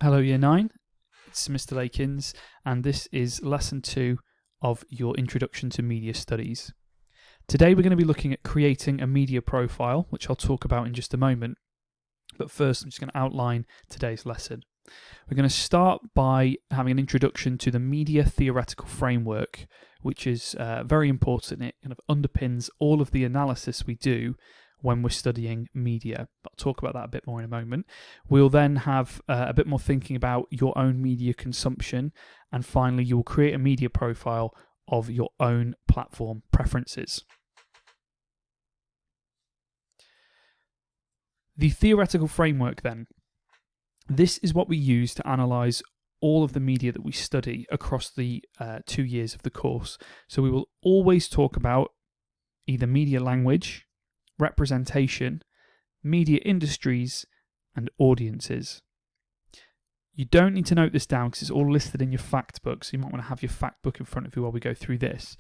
Hello Year 9, it's Mr. Lakins, and this is Lesson 2 of your Introduction to Media Studies. Today we're going to be looking at creating a media profile, which I'll talk about in just a moment, but first I'm just going to outline today's lesson. We're going to start by having an introduction to the media theoretical framework, which is very important. It kind of underpins all of the analysis we do when we're studying media. I'll talk about that a bit more in a moment. We'll then have a bit more thinking about your own media consumption, and finally you'll create a media profile of your own platform preferences. The theoretical framework then. This is what we use to analyse all of the media that we study across the 2 years of the course. So we will always talk about either media language, representation, media industries, and audiences. You don't need to note this down because it's all listed in your fact book, so you might want to have your fact book in front of you while we go through this.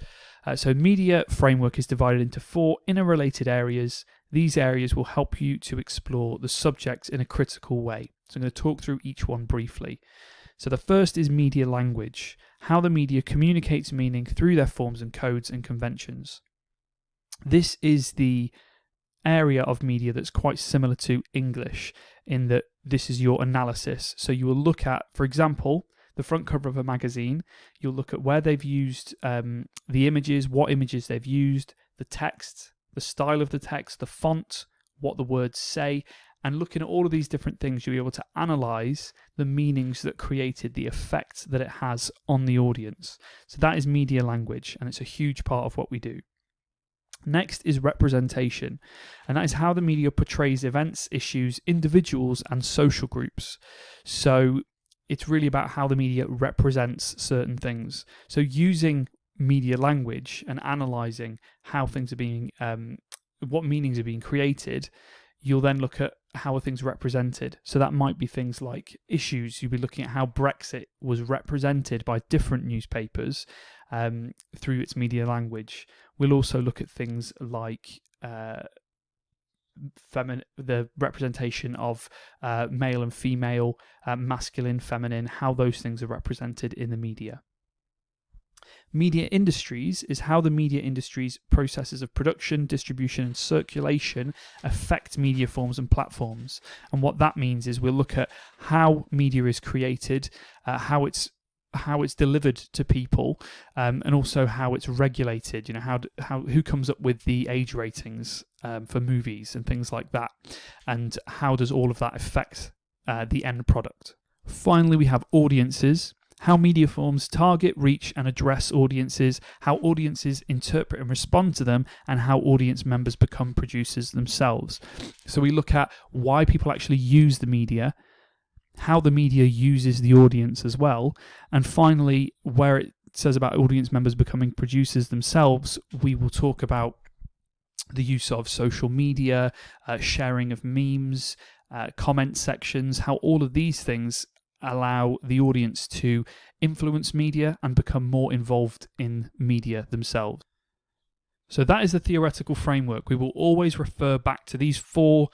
So media framework is divided into 4 interrelated areas. These areas will help you to explore the subject in a critical way. So I'm going to talk through each one briefly. So the first is media language, how the media communicates meaning through their forms and codes and conventions. This is the area of media that's quite similar to English in that this is your analysis. So you will look at, for example, the front cover of a magazine. You'll look at where they've used the images, what images they've used, the text, the style of the text, the font, what the words say, and looking at all of these different things, you'll be able to analyse the meanings that created the effect that it has on the audience. So that is media language, and it's a huge part of what we do. Next is representation, and that is how the media portrays events, issues, individuals, and social groups. So it's really about how the media represents certain things. So using media language and analysing how things are being, what meanings are being created, you'll then look at how are things represented. So that might be things like issues. You'll be looking at how Brexit was represented by different newspapers through its media language. We'll also look at things like the representation of male and female, masculine, feminine, how those things are represented in the media. Media industries is how the media industry's processes of production, distribution, and circulation affect media forms and platforms. And what that means is we'll look at how media is created, how it's delivered to people, and also how it's regulated. You know, who comes up with the age ratings for movies and things like that, and how does all of that affect the end product. Finally, we have audiences. How media forms target, reach, and address audiences, how audiences interpret and respond to them, and how audience members become producers themselves. So we look at why people actually use the media, how the media uses the audience as well, and finally, where it says about audience members becoming producers themselves, we will talk about the use of social media, sharing of memes, comment sections, how all of these things allow the audience to influence media and become more involved in media themselves. So that is the theoretical framework. We will always refer back to these 4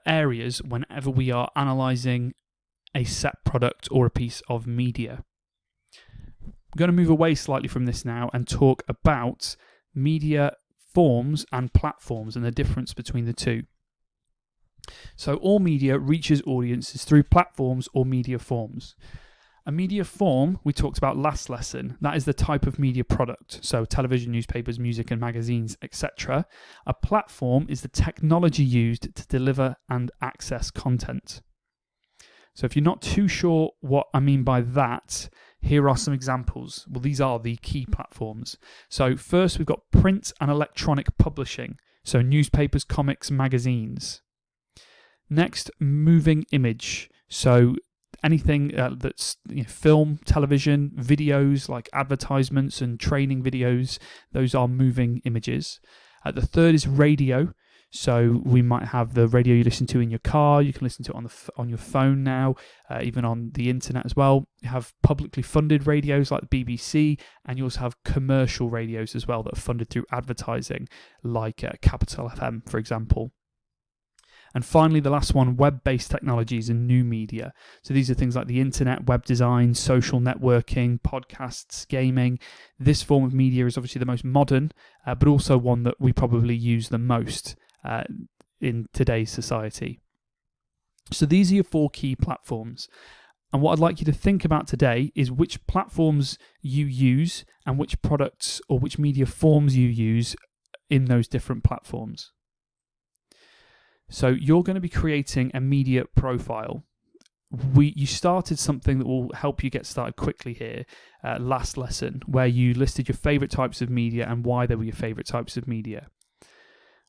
areas whenever we are analysing a set product or a piece of media. I'm going to move away slightly from this now and talk about media forms and platforms and the difference between the two. So all media reaches audiences through platforms or media forms. A media form, we talked about last lesson, that is the type of media product, so television, newspapers, music and magazines, etc. A platform is the technology used to deliver and access content. So if you're not too sure what I mean by that, here are some examples. Well, these are the key platforms. So first we've got print and electronic publishing, so newspapers, comics, magazines. Next, moving image, so anything that's film, television, videos like advertisements and training videos, those are moving images. The third is radio, so we might have the radio you listen to in your car, you can listen to it on your phone now, even on the internet as well. You have publicly funded radios like the BBC, and you also have commercial radios as well that are funded through advertising, like Capital FM, for example. And finally, the last one, web-based technologies and new media. So these are things like the internet, web design, social networking, podcasts, gaming. This form of media is obviously the most modern, but also one that we probably use the most in today's society. So these are your 4 key platforms. And what I'd like you to think about today is which platforms you use and which products or which media forms you use in those different platforms. So you're going to be creating a media profile. You started something that will help you get started quickly here last lesson, where you listed your favorite types of media and why they were your favorite types of media.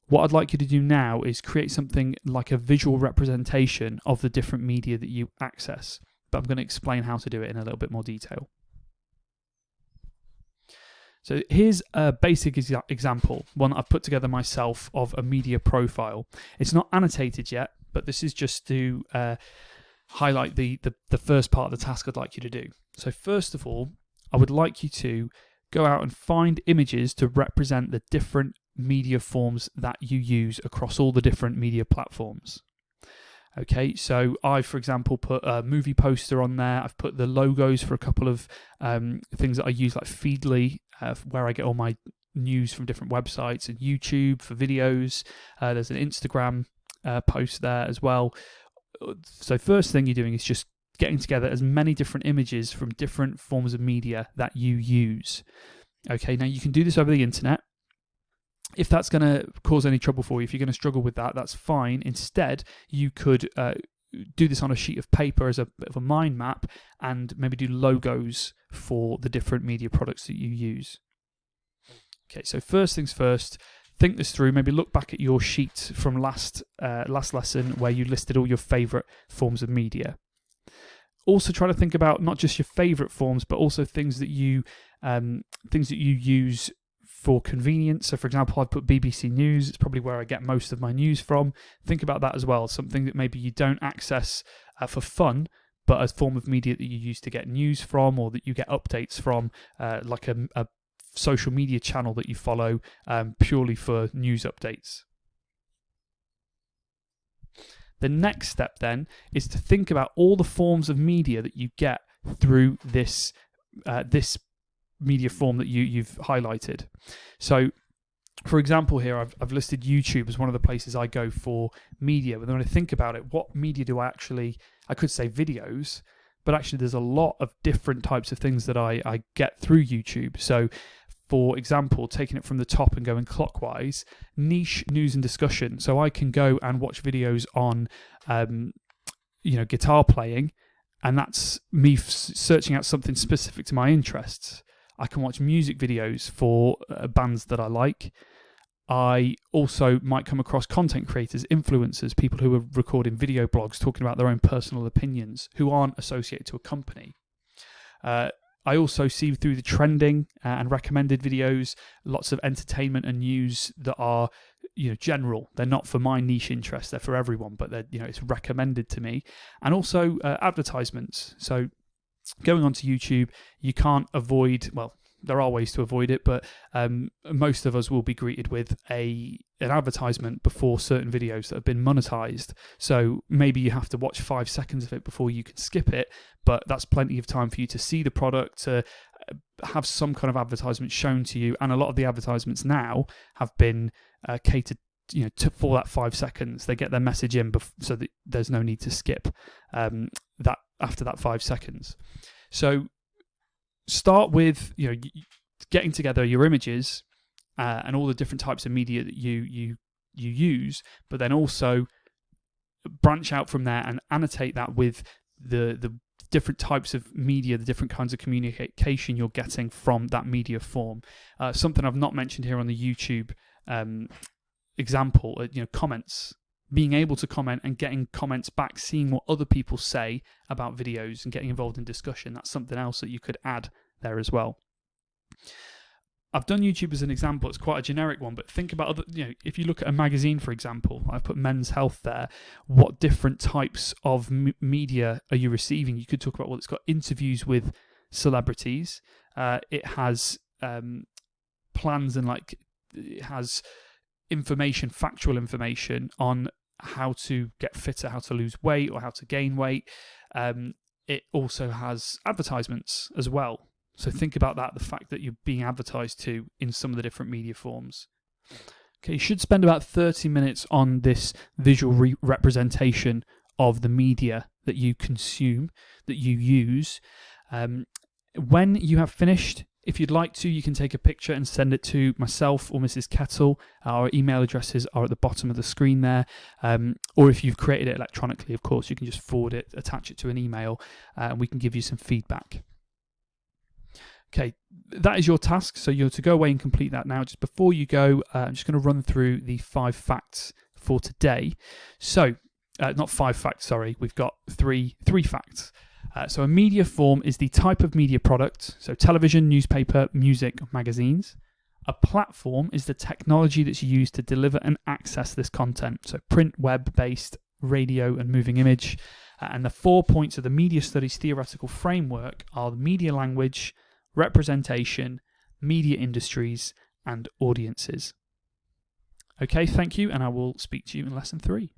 What I'd like you to do now is create something like a visual representation of the different media that you access. But I'm going to explain how to do it in a little bit more detail. So here's a basic example, one that I've put together myself of a media profile. It's not annotated yet, but this is just to highlight the first part of the task I'd like you to do. So first of all, I would like you to go out and find images to represent the different media forms that you use across all the different media platforms. Okay, so I, for example, put a movie poster on there. I've put the logos for a couple of things that I use, like Feedly, where I get all my news from different websites, and YouTube for videos. There's an Instagram post there as well. So first thing you're doing is just getting together as many different images from different forms of media that you use. Okay, now you can do this over the internet. If that's going to cause any trouble for you, if you're going to struggle with that, that's fine. Instead, you could do this on a sheet of paper as a bit of a mind map and maybe do logos for the different media products that you use. Okay, so first things first, think this through. Maybe look back at your sheet from last lesson where you listed all your favorite forms of media. Also try to think about not just your favorite forms, but also things that you use for convenience. So for example, I've put BBC News. It's probably where I get most of my news from. Think about that as well. Something that maybe you don't access for fun, but a form of media that you use to get news from, or that you get updates from, like a social media channel that you follow purely for news updates. The next step then is to think about all the forms of media that you get through this media form that you've highlighted. So for example here, I've listed YouTube as one of the places I go for media. But when I think about it, what media do I could say videos, but actually there's a lot of different types of things that I get through YouTube. So for example, taking it from the top and going clockwise, niche news and discussion. So I can go and watch videos on guitar playing, and that's me searching out something specific to my interests. I can watch music videos for bands that I like. I also might come across content creators, influencers, people who are recording video blogs talking about their own personal opinions who aren't associated to a company. I also see through the trending and recommended videos lots of entertainment and news that are general. They're not for my niche interest, they're for everyone, but they're it's recommended to me. And also advertisements. So going onto YouTube, you can't avoid, well, there are ways to avoid it, but most of us will be greeted with an advertisement before certain videos that have been monetized. So maybe you have to watch 5 seconds of it before you can skip it, but that's plenty of time for you to see the product, to have some kind of advertisement shown to you. And a lot of the advertisements now have been catered for that 5 seconds. They get their message in so that there's no need to skip that after that 5 seconds. So start with getting together your images and all the different types of media that you use, but then also branch out from there and annotate that with the different types of media, the different kinds of communication you're getting from that media form. Something I've not mentioned here on the YouTube example, comments. Being able to comment and getting comments back, seeing what other people say about videos and getting involved in discussion, that's something else that you could add there as well. I've done YouTube as an example. It's quite a generic one, but think about other, if you look at a magazine, for example, I've put Men's Health there. What different types of media are you receiving? You could talk about, well, it's got interviews with celebrities. It has plans and it has information, factual information on how to get fitter, how to lose weight, or how to gain weight. It also has advertisements as well. So think about that, the fact that you're being advertised to in some of the different media forms. Okay, you should spend about 30 minutes on this visual representation of the media that you consume, that you use. When you have finished, if you'd like to, you can take a picture and send it to myself or Mrs. Kettle. Our email addresses are at the bottom of the screen there. Or if you've created it electronically, of course, you can just forward it, attach it to an email, and we can give you some feedback. Okay, that is your task. So you're to go away and complete that now. Just before you go, I'm just going to run through the 5 facts for today. So, not 5 facts, sorry. We've got three facts. So a media form is the type of media product, so television, newspaper, music, magazines. A platform is the technology that's used to deliver and access this content, so print, web-based, radio and moving image. And the 4 points of the media studies theoretical framework are the media language, representation, media industries, and audiences. Okay, thank you, and I will speak to you in lesson 3.